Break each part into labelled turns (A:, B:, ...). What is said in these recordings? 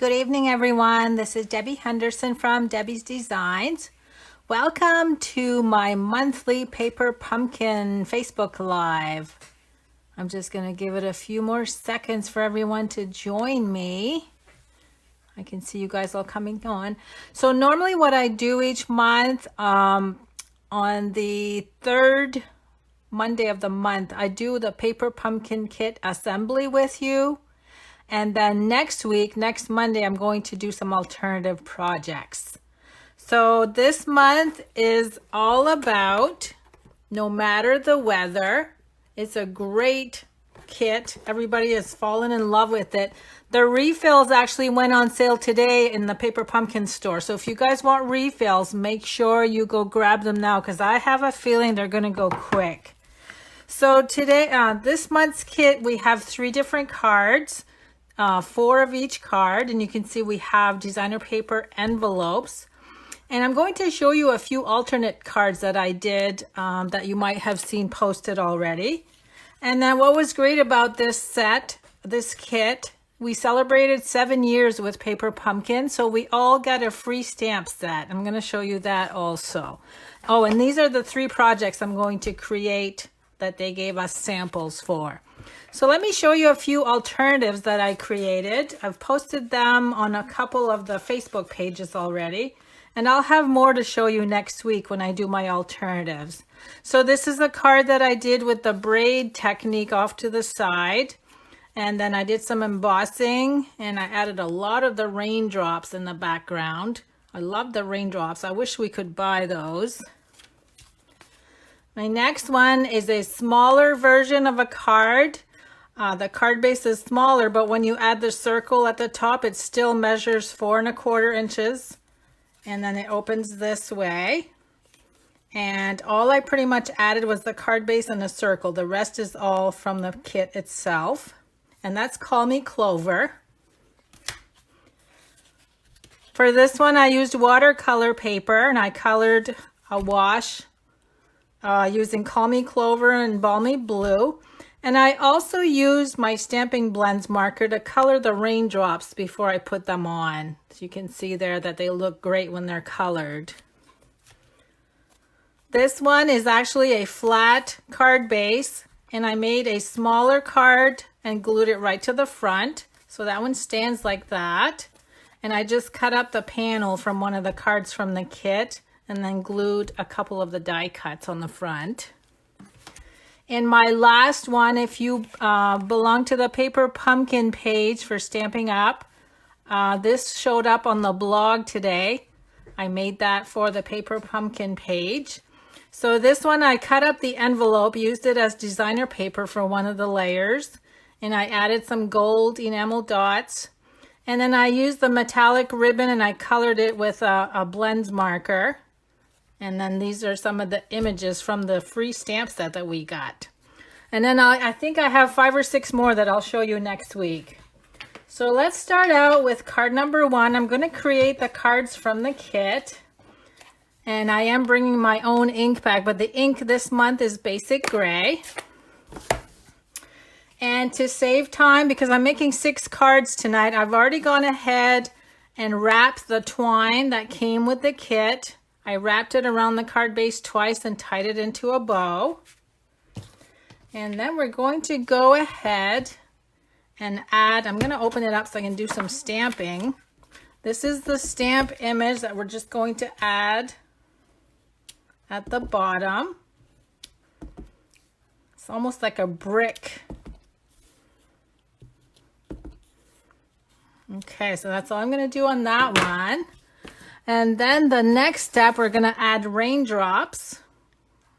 A: Good evening, everyone. This is Debbie Henderson from Debbie's Designs. Welcome to my monthly Paper Pumpkin Facebook Live. I'm just going to give it a few more seconds for everyone to join me. I can see you guys all coming on. So normally what I do each month, on the third Monday of the month, I do the Paper Pumpkin Kit assembly with you. And then next week, next Monday, I'm going to do some alternative projects. So this month is all about no matter the weather. It's a great kit. Everybody has fallen in love with it. The refills actually went on sale today in the Paper Pumpkin store. So if you guys want refills, make sure you go grab them now because I have a feeling they're going to go quick. So today, this month's kit, we have 3 different cards. 4 of each card, and you can see we have designer paper envelopes, and I'm going to show you a few alternate cards that I did that you might have seen posted already. And then what was great about this kit, we celebrated 7 years with Paper Pumpkin, so we all got a free stamp set. I'm going to show you that also. Oh, and these are the 3 projects I'm going to create that they gave us samples for. So let me show you a few alternatives that I created. I've posted them on a couple of the Facebook pages already, and I'll have more to show you next week when I do my alternatives. So this is a card that I did with the braid technique off to the side, and then I did some embossing, and I added a lot of the raindrops in the background. I love the raindrops. I wish we could buy those. My next one is a smaller version of a card. The card base is smaller, but when you add the circle at the top, it still measures 4 1/4 inches. And then it opens this way. And all I pretty much added was the card base and a circle. The rest is all from the kit itself. And that's Call Me Clover. For this one, I used watercolor paper, and I colored a wash using Call Me Clover and Balmy Blue. And I also used my Stampin' Blends marker to color the raindrops before I put them on. So you can see there that they look great when they're colored. This one is actually a flat card base, and I made a smaller card and glued it right to the front. So that one stands like that. And I just cut up the panel from one of the cards from the kit and then glued a couple of the die cuts on the front. And my last one, if you belong to the Paper Pumpkin page for Stamping Up, this showed up on the blog today. I made that for the Paper Pumpkin page. So this one, I cut up the envelope, used it as designer paper for one of the layers, and I added some gold enamel dots. And then I used the metallic ribbon and I colored it with a blends marker. And then these are some of the images from the free stamp set that we got. And then I think I have 5 or 6 more that I'll show you next week. So let's start out with card number 1. I'm going to create the cards from the kit. And I am bringing my own ink bag, but the ink this month is basic gray. And to save time, because I'm making 6 cards tonight, I've already gone ahead and wrapped the twine that came with the kit. I wrapped it around the card base twice and tied it into a bow. And then we're going to go ahead and add, I'm going to open it up so I can do some stamping. This is the stamp image that we're just going to add at the bottom. It's almost like a brick. Okay, so that's all I'm going to do on that one. And then the next step, we're going to add raindrops.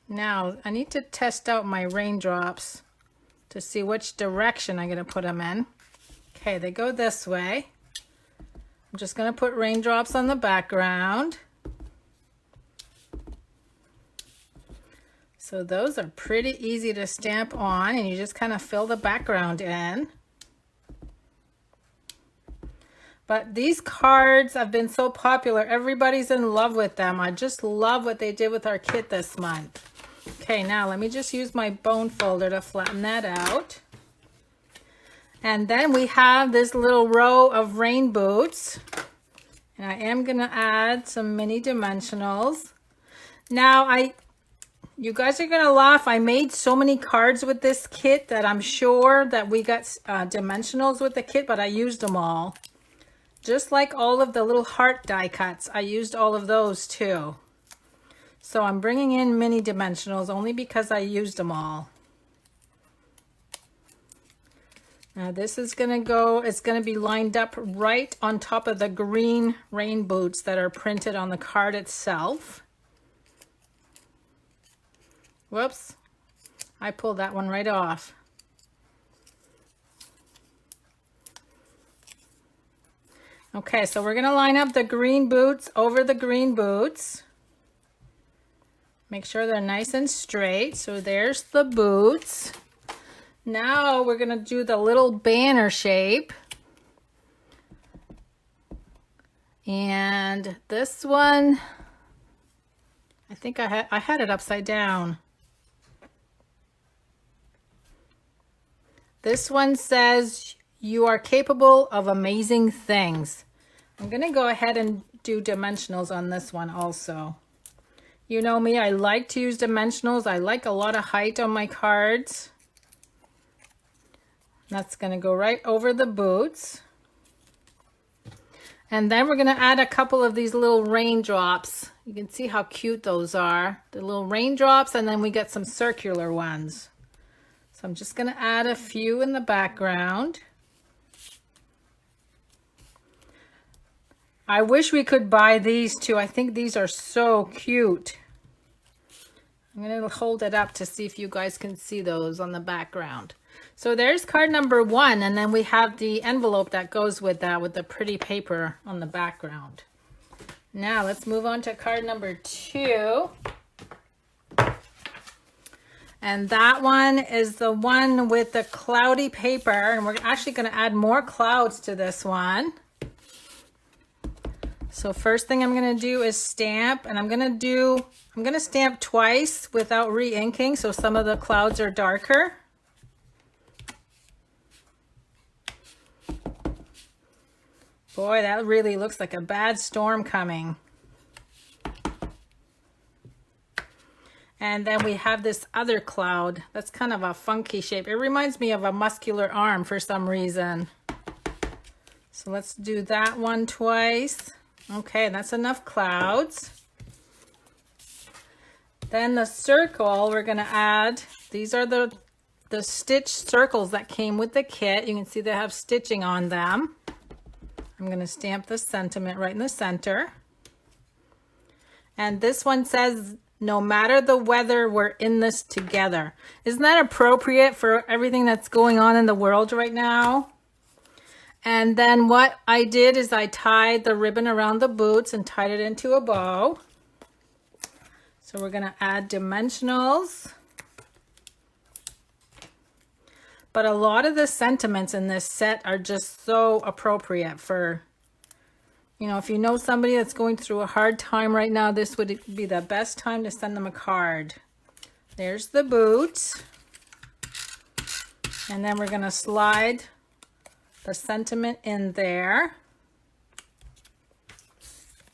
A: Now, I need to test out my raindrops to see which direction I'm going to put them in. Okay, they go this way. I'm just going to put raindrops on the background. So those are pretty easy to stamp on, and you just kind of fill the background in. But these cards have been so popular. Everybody's in love with them. I just love what they did with our kit this month. Okay, now let me just use my bone folder to flatten that out. And then we have this little row of rain boots. And I am going to add some mini dimensionals. Now, you guys are going to laugh. I made so many cards with this kit that I'm sure that we got dimensionals with the kit, but I used them all. Just like all of the little heart die cuts, I used all of those too. So I'm bringing in mini dimensionals only because I used them all. Now this is going to go, it's going to be lined up right on top of the green rain boots that are printed on the card itself. Whoops, I pulled that one right off. Okay, so we're going to line up the green boots over the green boots. Make sure they're nice and straight. So there's the boots. Now we're going to do the little banner shape. And this one, I think I had it upside down. This one says, "You are capable of amazing things." I'm going to go ahead and do dimensionals on this one also. You know me, I like to use dimensionals. I like a lot of height on my cards. That's going to go right over the boots. And then we're going to add a couple of these little raindrops. You can see how cute those are. The little raindrops, and then we get some circular ones. So I'm just going to add a few in the background. I wish we could buy these too. I think these are so cute. I'm going to hold it up to see if you guys can see those on the background. So there's card number 1, and then we have the envelope that goes with that with the pretty paper on the background. Now let's move on to card number 2. And that one is the one with the cloudy paper, and we're actually going to add more clouds to this one. So first thing I'm going to do is stamp, and I'm going to stamp twice without re-inking, so some of the clouds are darker. Boy, that really looks like a bad storm coming. And then we have this other cloud. That's kind of a funky shape. It reminds me of a muscular arm for some reason. So let's do that one twice. Okay, that's enough clouds. Then the circle we're going to add. These are the stitched circles that came with the kit. You can see they have stitching on them. I'm going to stamp the sentiment right in the center. And this one says, "No matter the weather, we're in this together." Isn't that appropriate for everything that's going on in the world right now? And then what I did is I tied the ribbon around the boots and tied it into a bow. So we're going to add dimensionals. But a lot of the sentiments in this set are just so appropriate for, you know, if you know somebody that's going through a hard time right now, this would be the best time to send them a card. There's the boots. And then we're going to slide the sentiment in there.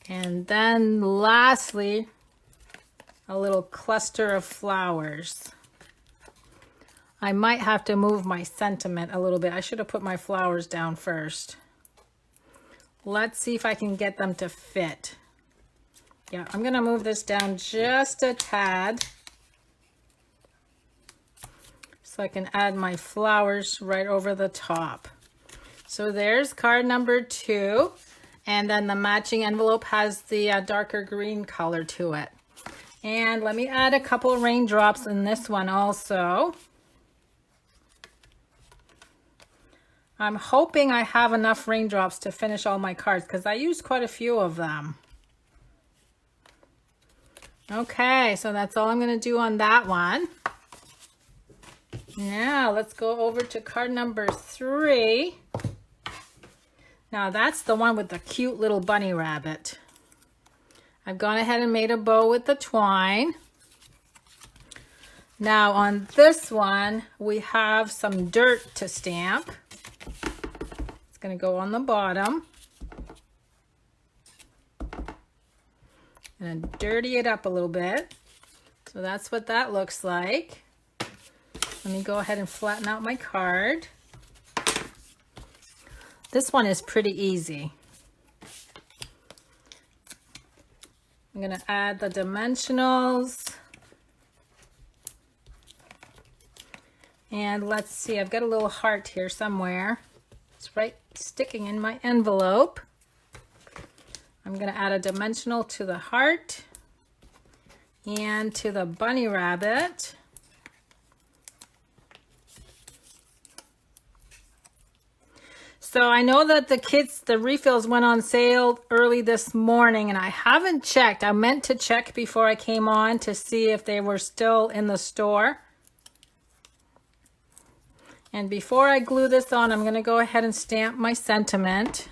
A: And then lastly, a little cluster of flowers. I might have to move my sentiment a little bit. I should have put my flowers down first. Let's see if I can get them to fit. Yeah, I'm going to move this down just a tad so I can add my flowers right over the top. So there's card number 2, and then the matching envelope has the darker green color to it. And let me add a couple of raindrops in this one also. I'm hoping I have enough raindrops to finish all my cards because I used quite a few of them. Okay, so that's all I'm going to do on that one. Now let's go over to card number 3. Now that's the one with the cute little bunny rabbit. I've gone ahead and made a bow with the twine. Now on this one, we have some dirt to stamp. going to go on the bottom. And dirty it up a little bit. So that's what that looks like. Let me go ahead and flatten out my card. This one is pretty easy. I'm going to add the dimensionals. And let's see, I've got a little heart here somewhere. It's right sticking in my envelope. I'm going to add a dimensional to the heart and to the bunny rabbit. So I know that the refills went on sale early this morning, and I haven't checked. I meant to check before I came on to see if they were still in the store. And before I glue this on, I'm going to go ahead and stamp my sentiment.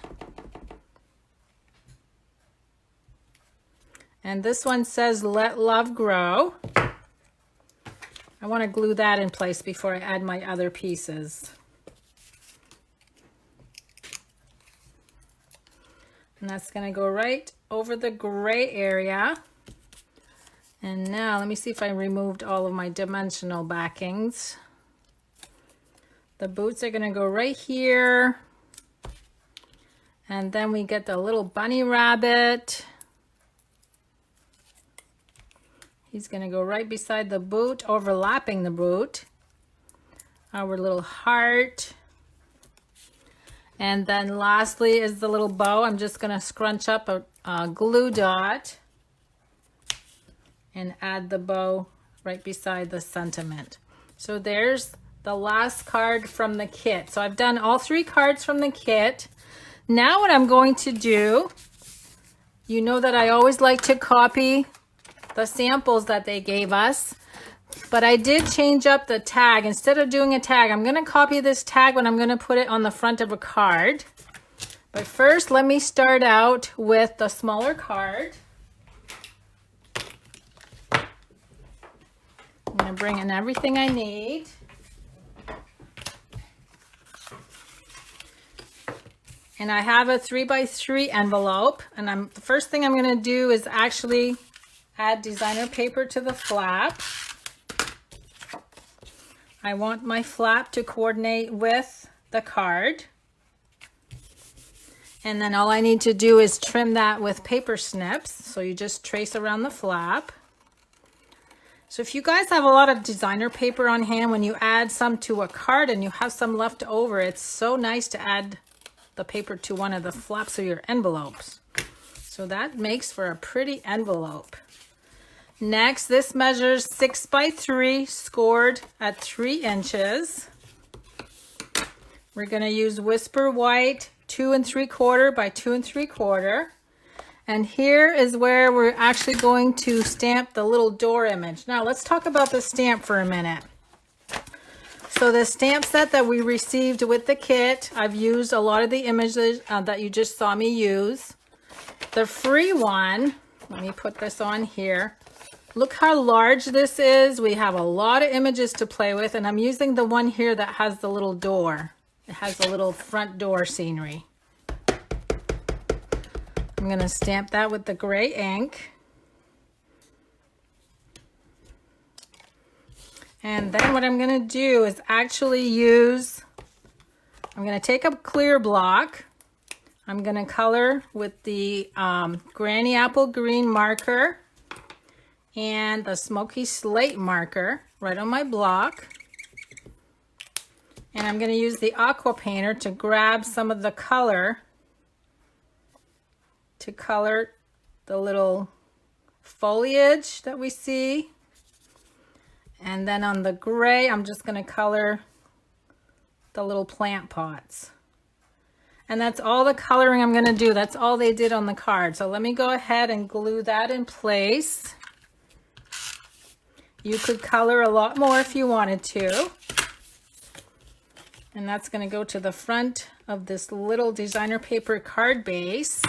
A: And this one says, "Let love grow." I want to glue that in place before I add my other pieces. And that's going to go right over the gray area. And now let me see if I removed all of my dimensional backings. The boots are going to go right here. And then we get the little bunny rabbit. He's going to go right beside the boot, overlapping the boot. Our little heart. And then lastly is the little bow. I'm just going to scrunch up a glue dot and add the bow right beside the sentiment. So there's the last card from the kit. So I've done all 3 cards from the kit. Now what I'm going to do, you know that I always like to copy the samples that they gave us. But I did change up the tag. Instead of doing a tag, I'm going to copy this tag, but I'm going to put it on the front of a card. But first, let me start out with the smaller card. I'm going to bring in everything I need. And I have a 3x3 envelope. And the first thing I'm going to do is actually add designer paper to the flap. I want my flap to coordinate with the card. And then all I need to do is trim that with paper snips. So you just trace around the flap. So if you guys have a lot of designer paper on hand, when you add some to a card and you have some left over, it's so nice to add the paper to one of the flaps of your envelopes. So that makes for a pretty envelope. Next, this measures 6x3, scored at 3 inches. We're going to use Whisper White 2 3/4 by 2 3/4. And here is where we're actually going to stamp the little door image. Now let's talk about the stamp for a minute. So the stamp set that we received with the kit, I've used a lot of the images that you just saw me use. The free one, let me put this on here. Look how large this is. We have a lot of images to play with, and I'm using the one here that has the little door. It has the little front door scenery. I'm going to stamp that with the gray ink. And then what I'm going to do is actually I'm going to take a clear block. I'm going to color with the Granny Apple Green marker and the Smoky Slate marker right on my block. And I'm going to use the aqua painter to grab some of the color to color the little foliage that we see. And then on the gray, I'm just going to color the little plant pots. And that's all the coloring I'm going to do. That's all they did on the card. So let me go ahead and glue that in place. You could color a lot more if you wanted to. And that's going to go to the front of this little designer paper card base.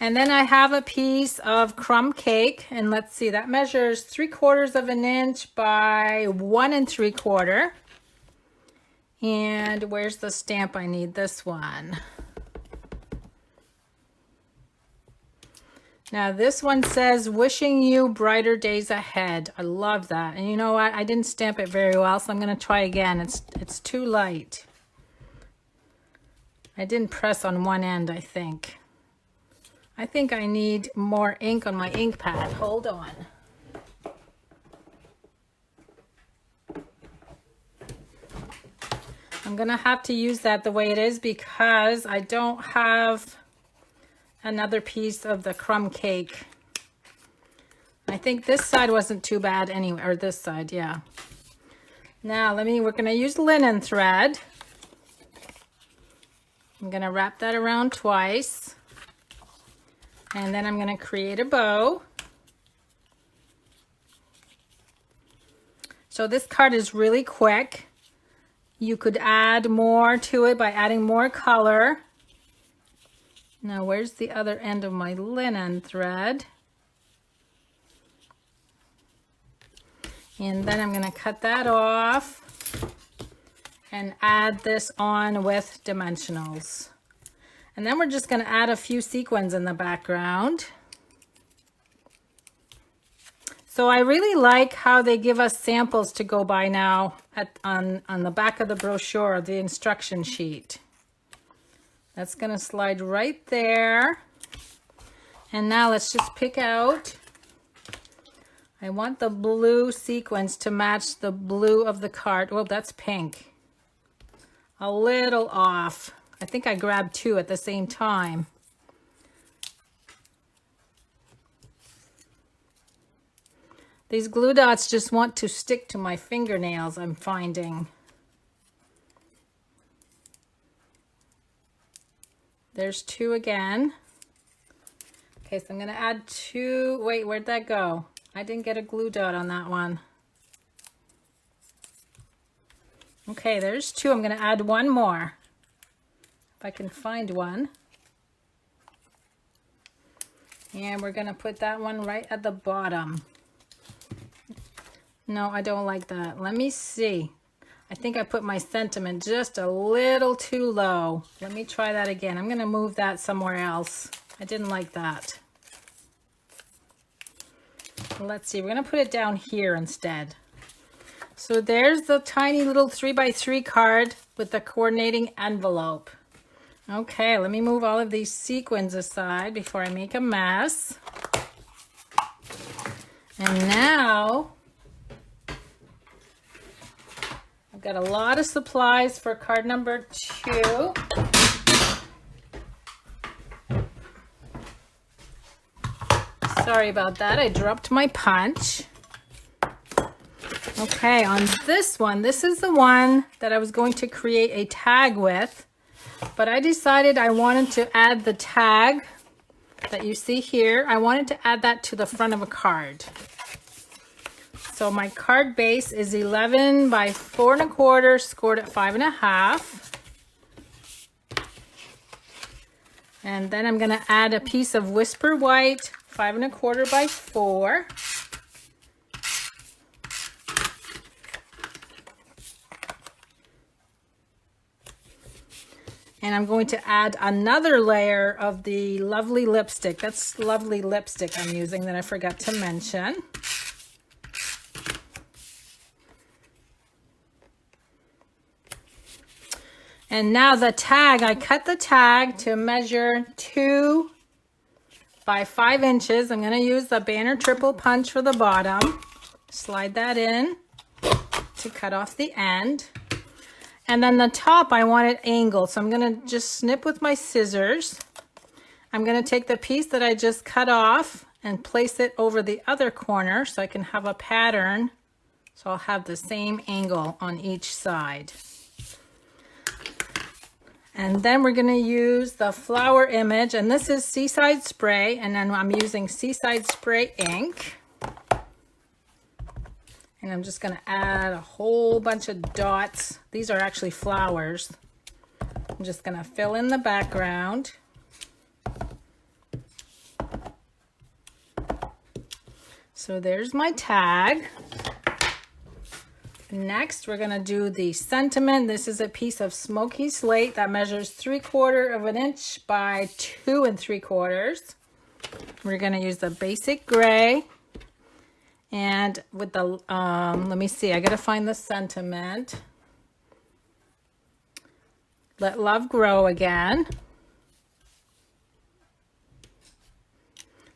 A: And then I have a piece of crumb cake, and let's see, that measures 3/4 of an inch by 1 3/4. And where's the stamp? I need this one. Now this one says, wishing you brighter days ahead. I love that. And you know what? I didn't stamp it very well, so I'm going to try again. It's too light. I didn't press on one end, I think. I think I need more ink on my ink pad. Hold on. I'm going to have to use that the way it is because I don't have another piece of the crumb cake. I think this side wasn't too bad anyway, or this side, yeah. Now we're going to use linen thread. I'm going to wrap that around twice. And then I'm going to create a bow. So this card is really quick. You could add more to it by adding more color. Now where's the other end of my linen thread? And then I'm going to cut that off and add this on with dimensionals. And then we're just going to add a few sequins in the background. So I really like how they give us samples to go by now on the back of the brochure, the instruction sheet. That's going to slide right there. And now let's just pick out. I want the blue sequins to match the blue of the card. Oh, that's pink. A little off. I think I grabbed two at the same time. These glue dots just want to stick to my fingernails, I'm finding. There's two again. Okay, so I'm going to add two. Wait, where'd that go? I didn't get a glue dot on that one. Okay, there's two. I'm going to add one more. If I can find one. And we're going to put that one right at the bottom. No, I don't like that. Let me see. I think I put my sentiment just a little too low. Let me try that again. I'm going to move that somewhere else. I didn't like that. Let's see. We're going to put it down here instead. So there's the tiny little 3x3 card with the coordinating envelope. Okay, let me move all of these sequins aside before I make a mess. And now I've got a lot of supplies for card number 2. Sorry about that. I dropped my punch. Okay, on this one, this is the one that I was going to create a tag with, but I decided I wanted to add the tag that you see here. I wanted to add that to the front of a card. So my card base is 11 by 4 1/4, scored at 5 1/2. And then I'm going to add a piece of Whisper White, 5 1/4 by 4. And I'm going to add another layer of the lovely lipstick. That's lovely lipstick I'm using that I forgot to mention. And now the tag, I cut the tag to measure 2 by 5 inches. I'm going to use the banner triple punch for the bottom. Slide that in to cut off the end. And then the top, I want it angled. So I'm going to just snip with my scissors. I'm going to take the piece that I just cut off and place it over the other corner so I can have a pattern. So I'll have the same angle on each side. And then we're going to use the flower image, and this is Seaside Spray, and then I'm using Seaside Spray ink. And I'm just going to add a whole bunch of dots. These are actually flowers. I'm just going to fill in the background. So there's my tag. Next, we're gonna do the sentiment. This is a piece of smoky slate that measures 3/4 of an inch by 2 3/4. We're gonna use the basic gray. And with the, let me see, I gotta find the sentiment. Let love grow again.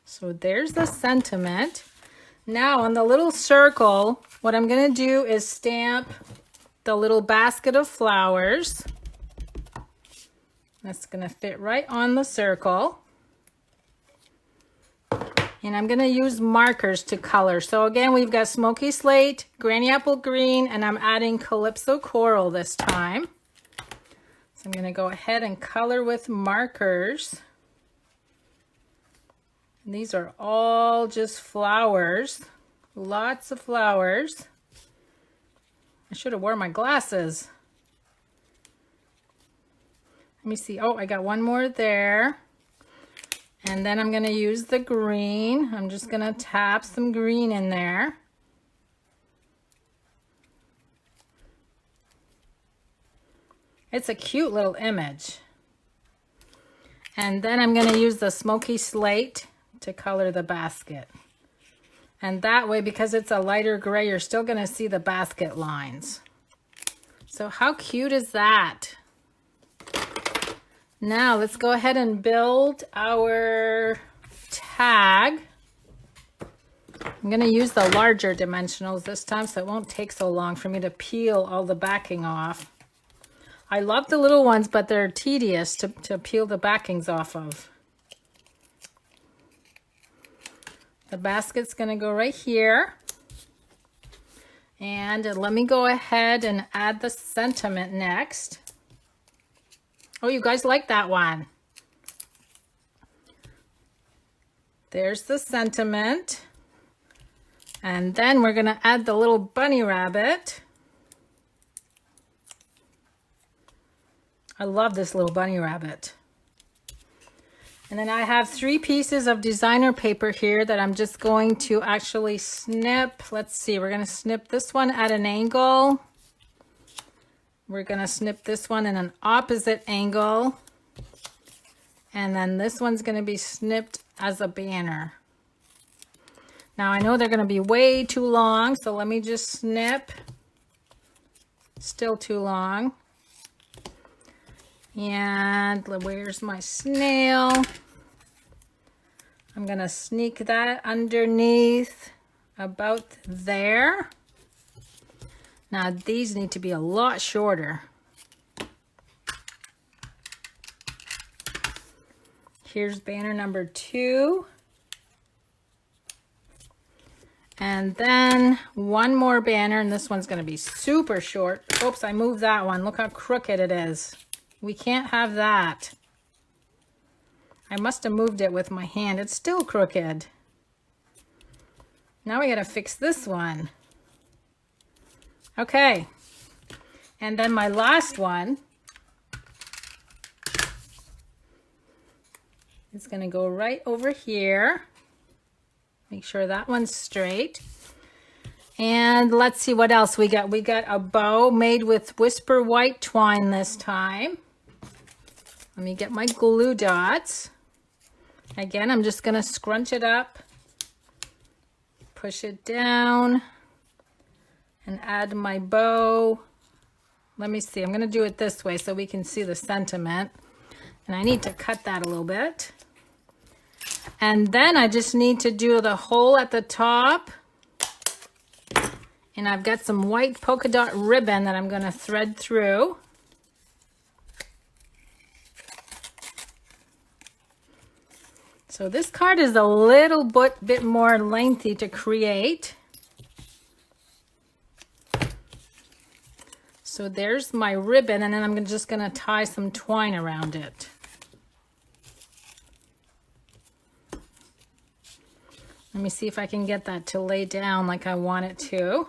A: So there's the sentiment. Now on the little circle, what I'm gonna do is stamp the little basket of flowers. That's gonna fit right on the circle. And I'm gonna use markers to color. So again, we've got smoky slate, granny apple green, and I'm adding calypso coral this time. So I'm gonna go ahead and color with markers. And these are all just flowers, lots of flowers. I should have worn my glasses. Let me see, oh, I got one more there. And then I'm gonna use the green. I'm just gonna tap some green in there. It's a cute little image. And then I'm gonna use the smoky slate to color the basket. And that way, because it's a lighter gray, you're still gonna see the basket lines. So how cute is that? Now let's go ahead and build our tag. I'm gonna use the larger dimensionals this time so it won't take so long for me to peel all the backing off. I love the little ones, but they're tedious to peel the backings off of. The basket's gonna go right here. And let me go ahead and add the sentiment next. Oh, you guys like that one. There's the sentiment. And then we're gonna add the little bunny rabbit. I love this little bunny rabbit. And then I have 3 pieces of designer paper here that I'm just going to actually snip. Let's see, we're gonna snip this one at an angle. We're gonna snip this one in an opposite angle. And then this one's gonna be snipped as a banner. Now I know they're gonna be way too long, so let me just snip. Still too long. And where's my snail? I'm gonna sneak that underneath about there. Now these need to be a lot shorter. Here's banner number 2. And then one more banner, and this one's gonna be super short. Oops, I moved that one. Look how crooked it is. We can't have that. I must have moved it with my hand. It's still crooked. Now we gotta fix this one. Okay, and then my last one is gonna go right over here. Make sure that one's straight. And let's see what else we got. We got a bow made with Whisper White twine this time. Let me get my glue dots. Again, I'm just gonna scrunch it up, push it down, and add my bow. Let me see, I'm gonna do it this way so we can see the sentiment. And I need to cut that a little bit. And then I just need to do the hole at the top. And I've got some white polka dot ribbon that I'm gonna thread through. So this card is a little bit more lengthy to create. So there's my ribbon, and then I'm just gonna tie some twine around it. Let me see if I can get that to lay down like I want it to.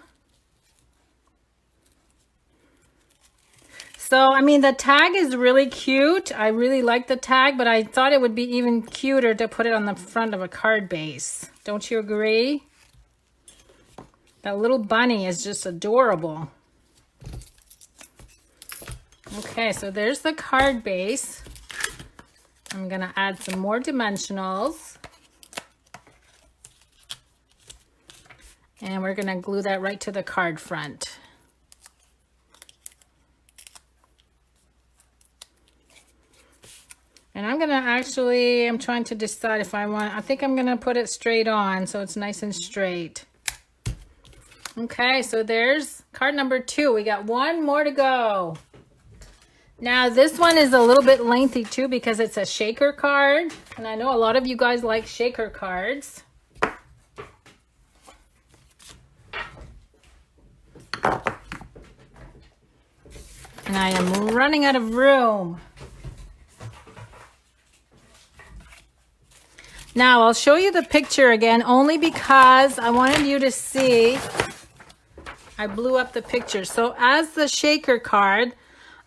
A: So, I mean, the tag is really cute. I really like the tag, but I thought it would be even cuter to put it on the front of a card base. Don't you agree? That little bunny is just adorable. Okay, so there's the card base. I'm going to add some more dimensionals. And we're going to glue that right to the card front. And I'm going to I'm trying to decide if I think I'm going to put it straight on so it's nice and straight. Okay, so there's card number 2. We got one more to go. Now this one is a little bit lengthy too because it's a shaker card. And I know a lot of you guys like shaker cards. And I am running out of room. Now I'll show you the picture again only because I wanted you to see. I blew up the picture. So as the shaker card,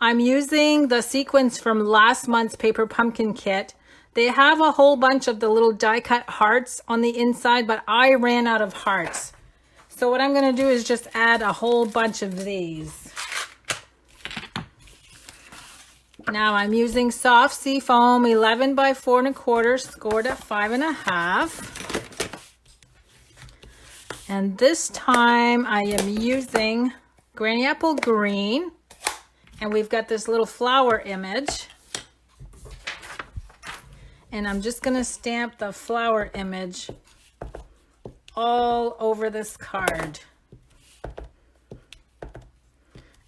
A: I'm using the sequins from last month's Paper Pumpkin kit. They have a whole bunch of the little die cut hearts on the inside, but I ran out of hearts. So what I'm going to do is just add a whole bunch of these. Now I'm using soft sea foam 11 by 4 1/4, scored at 5.5. And this time I am using Granny Apple Green. And we've got this little flower image. And I'm just going to stamp the flower image all over this card.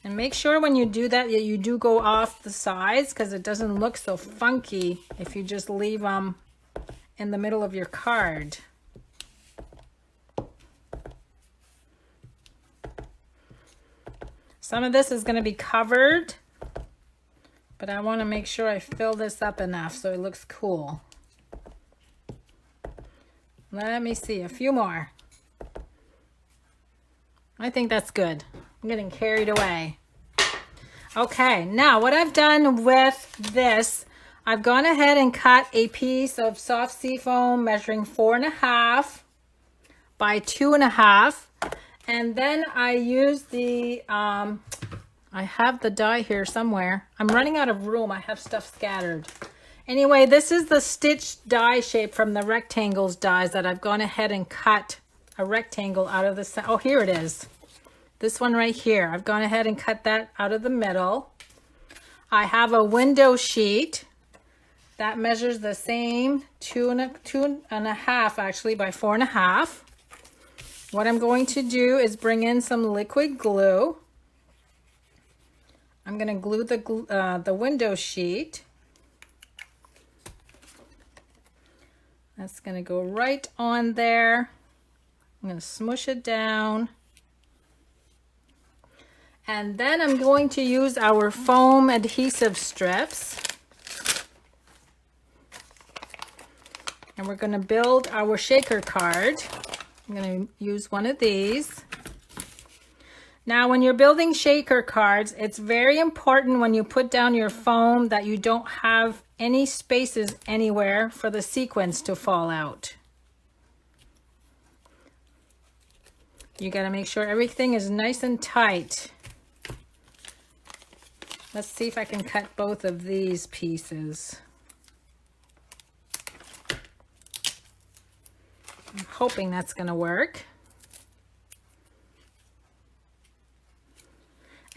A: And make sure when you do that, you do go off the sides because it doesn't look so funky if you just leave them in the middle of your card. Some of this is going to be covered, but I want to make sure I fill this up enough so it looks cool. Let me see, a few more. I think that's good. I'm getting carried away. Okay, now what I've done with this, I've gone ahead and cut a piece of soft sea foam measuring 4.5 by 2.5. And then I use the, I have the die here somewhere. I'm running out of room. I have stuff scattered. Anyway, this is the stitched die shape from the rectangles dies that I've gone ahead and cut a rectangle out of the, oh, here it is. This one right here. I've gone ahead and cut that out of the middle. I have a window sheet that measures the same 2.5 actually by 4.5. What I'm going to do is bring in some liquid glue. I'm going to glue the window sheet. That's going to go right on there. I'm going to smush it down. And then I'm going to use our foam adhesive strips. And we're going to build our shaker card. I'm going to use one of these. Now, when you're building shaker cards, it's very important when you put down your foam that you don't have any spaces anywhere for the sequins to fall out. You got to make sure everything is nice and tight. Let's see if I can cut both of these pieces. I'm hoping that's going to work.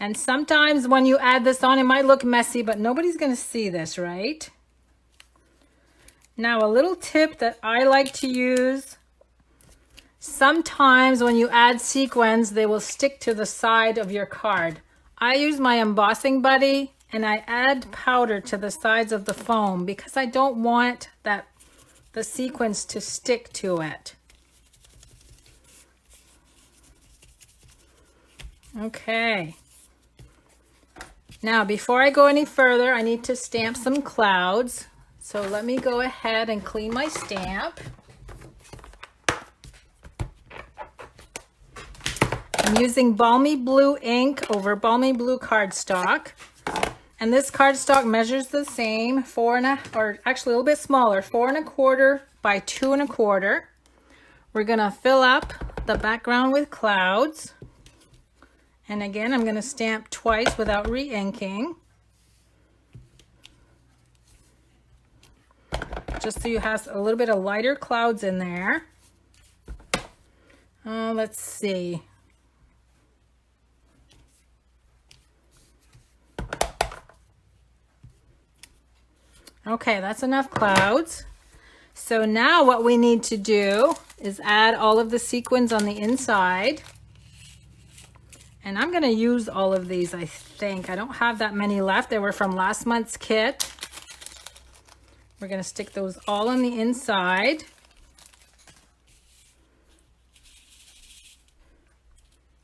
A: And sometimes when you add this on, it might look messy, but nobody's going to see this, right? Now, a little tip that I like to use. Sometimes when you add sequins, they will stick to the side of your card. I use my embossing buddy and I add powder to the sides of the foam because I don't want the sequins to stick to it. Okay. Now, before I go any further, I need to stamp some clouds. So let me go ahead and clean my stamp. I'm using Balmy Blue ink over Balmy Blue cardstock. And this cardstock measures the same, or actually a little bit smaller, 4 1/4 by 2 1/4. We're gonna fill up the background with clouds. And again, I'm going to stamp twice without re-inking. Just so you have a little bit of lighter clouds in there. Let's see. Okay, that's enough clouds. So now what we need to do is add all of the sequins on the inside. And I'm going to use all of these, I think. I don't have that many left. They were from last month's kit. We're going to stick those all on the inside.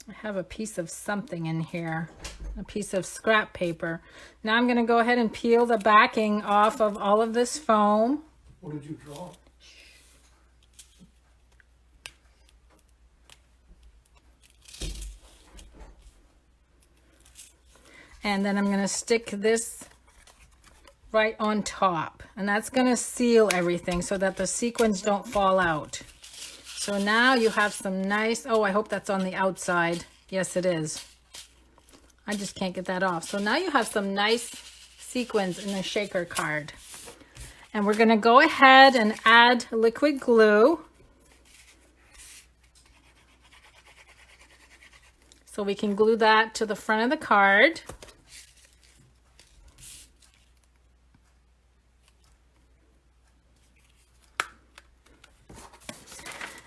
A: I have a piece of something in here, a piece of scrap paper. Now I'm going to go ahead and peel the backing off of all of this foam.
B: What did you draw?
A: And then I'm going to stick this right on top. And that's going to seal everything so that the sequins don't fall out. So now you have some nice, oh, I hope that's on the outside. Yes, it is. I just can't get that off. So now you have some nice sequins in the shaker card. And we're going to go ahead and add liquid glue. So we can glue that to the front of the card.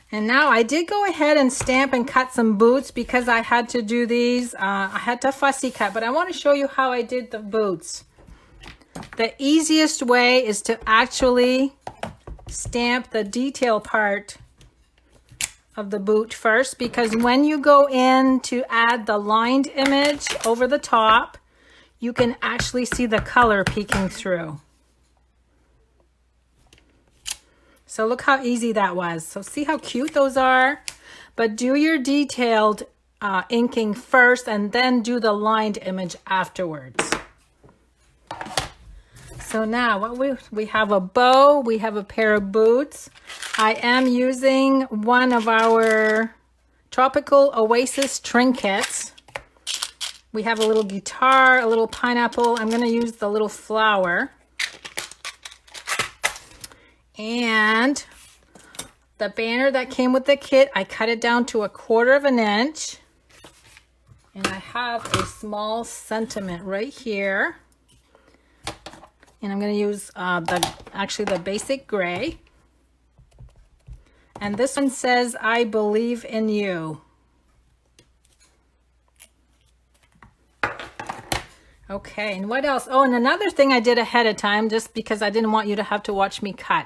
A: And now I did go ahead and stamp and cut some boots because I had to do these. I had to fussy cut, but I want to show you how I did the boots. The easiest way is to actually stamp the detail part of the boot first, because when you go in to add the lined image over the top, you can actually see the color peeking through. So look how easy that was. So see how cute those are? But do your detailed inking first and then do the lined image afterwards. So now what we have a bow, we have a pair of boots. I am using one of our Tropical Oasis trinkets. We have a little guitar, a little pineapple. I'm going to use the little flower. And the banner that came with the kit, I cut it down to 1/4 inch. And I have a small sentiment right here. And I'm going to use the basic gray. And this one says, I believe in you. Okay, and what else? Oh, and another thing I did ahead of time, just because I didn't want you to have to watch me cut.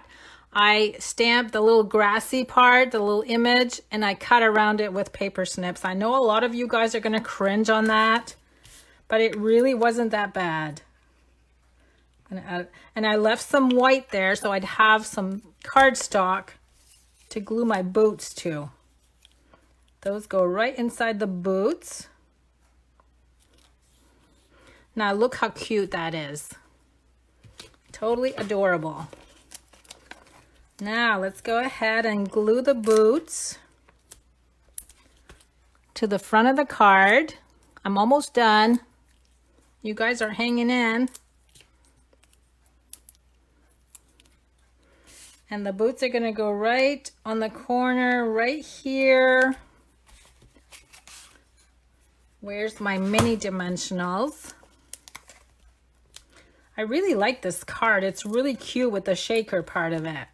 A: I stamped the little grassy part, the little image, and I cut around it with paper snips. I know a lot of you guys are going to cringe on that, but it really wasn't that bad. And I left some white there so I'd have some cardstock to glue my boots to. Those go right inside the boots. Now look how cute that is. Totally adorable. Now let's go ahead and glue the boots to the front of the card. I'm almost done. You guys are hanging in. And the boots are going to go right on the corner right here. Where's my mini dimensionals? I really like this card. It's really cute with the shaker part of it.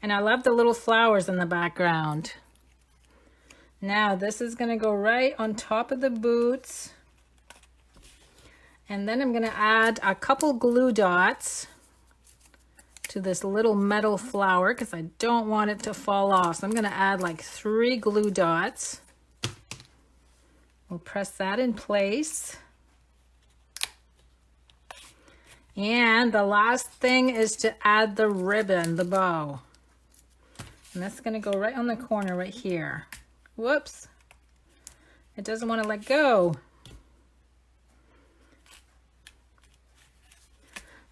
A: And I love the little flowers in the background. Now this is going to go right on top of the boots. And then I'm going to add a couple glue dots to this little metal flower because I don't want it to fall off. So I'm going to add like 3 glue dots. We'll press that in place. And the last thing is to add the ribbon, the bow. And that's going to go right on the corner right here. Whoops. It doesn't want to let go.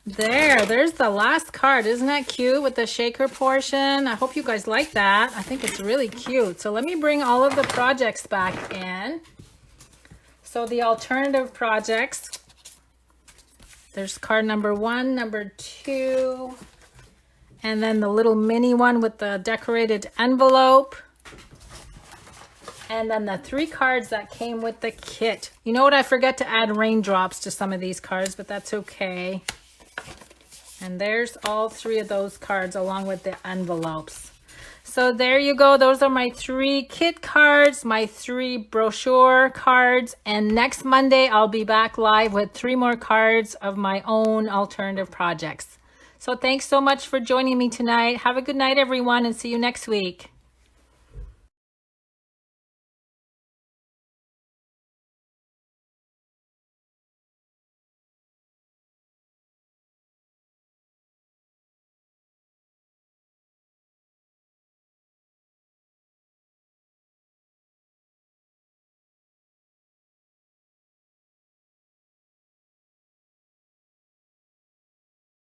A: There's the last card. Isn't that cute with the shaker portion? I hope you guys like that. I think it's really cute. So let me bring all of the projects back in. So the alternative projects, there's card number 1, number 2, and then the little mini one with the decorated envelope. And then the 3 cards that came with the kit. You know what? I forget to add raindrops to some of these cards, but that's okay. And there's all 3 of those cards along with the envelopes. So there you go. Those are my 3 kit cards, my 3 brochure cards. And next Monday, I'll be back live with 3 more cards of my own alternative projects. So thanks so much for joining me tonight. Have a good night, everyone, and see you next week.